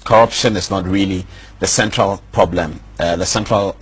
corruption is not really the central problem, the central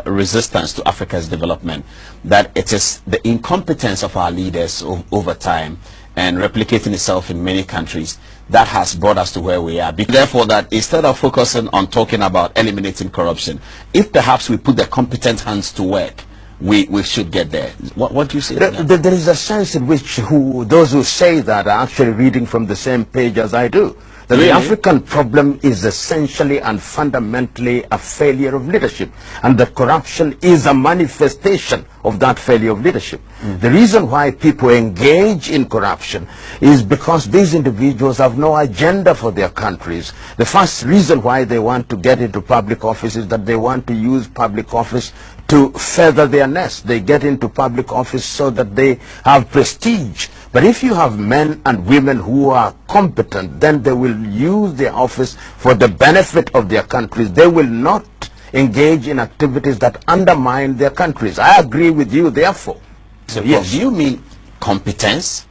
resistance to Africa's development, that it is the incompetence of our leaders over time and replicating itself in many countries that has brought us to where we are. Therefore, that instead of focusing on talking about eliminating corruption, if perhaps we put the competent hands to work, we should get there. What do you say? There is a sense in which those who say that are actually reading from the same page as I do. That really? The African problem is essentially and fundamentally a failure of leadership, and that corruption is a manifestation of that failure of leadership. The reason why people engage in corruption is because these individuals have no agenda for their countries. The first reason why they want to get into public office is that they want to use public office to feather their nest. They get into public office so that they have prestige. But if you have men and women who are competent, then they will use their office for the benefit of their countries. They will not engage in activities that undermine their countries. I agree with you, therefore. So yes. Do you mean competence?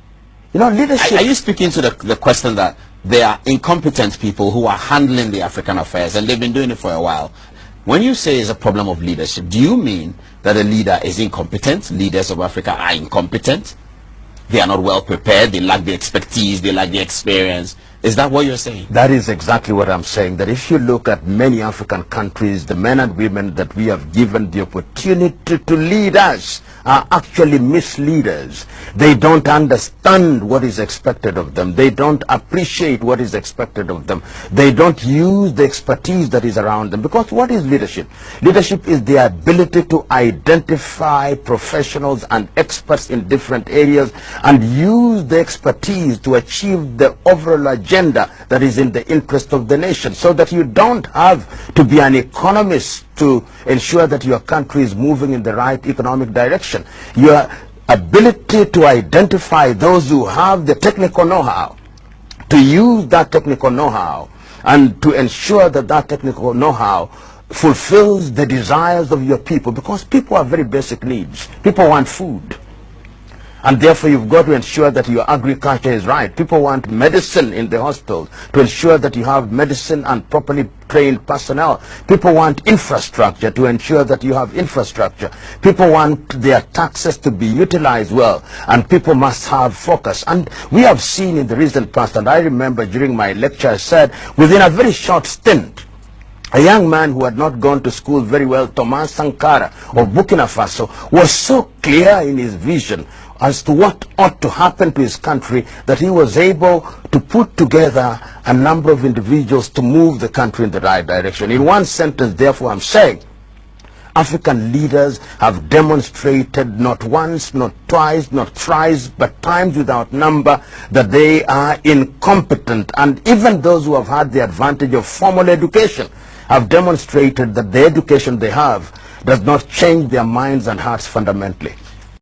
You know, leadership. Are you speaking to the question that there are incompetent people who are handling the African affairs, and they've been doing it for a while? When you say it's a problem of leadership, do you mean that a leader is incompetent? Leaders of Africa are incompetent? They are not well prepared, they lack the expertise, they lack the experience. Is that what you're saying? That is exactly what I'm saying. That if you look at many African countries, the men and women that we have given the opportunity to lead us are actually misleaders. They don't understand what is expected of them. They don't appreciate what is expected of them. They don't use the expertise that is around them. Because what is leadership? Leadership is the ability to identify professionals and experts in different areas and use the expertise to achieve the overall agenda that is in the interest of the nation, so that you don't have to be an economist to ensure that your country is moving in the right economic direction. Your ability to identify those who have the technical know-how, to use that technical know-how, and to ensure that that technical know-how fulfills the desires of your people, because people have very basic needs. People want food, and therefore you've got to ensure that your agriculture is right. People want medicine in the hospitals, to ensure that you have medicine and properly trained personnel. People want infrastructure, to ensure that you have infrastructure. People want their taxes to be utilized well, and people must have focus. And we have seen in the recent past, and I remember during my lecture I said, within a very short stint, a young man who had not gone to school very well, Thomas Sankara of Burkina Faso, was so clear in his vision as to what ought to happen to his country that he was able to put together a number of individuals to move the country in the right direction. In one sentence, therefore, I'm saying African leaders have demonstrated not once, not twice, not thrice, but times without number that they are incompetent. And even those who have had the advantage of formal education have demonstrated that the education they have does not change their minds and hearts fundamentally.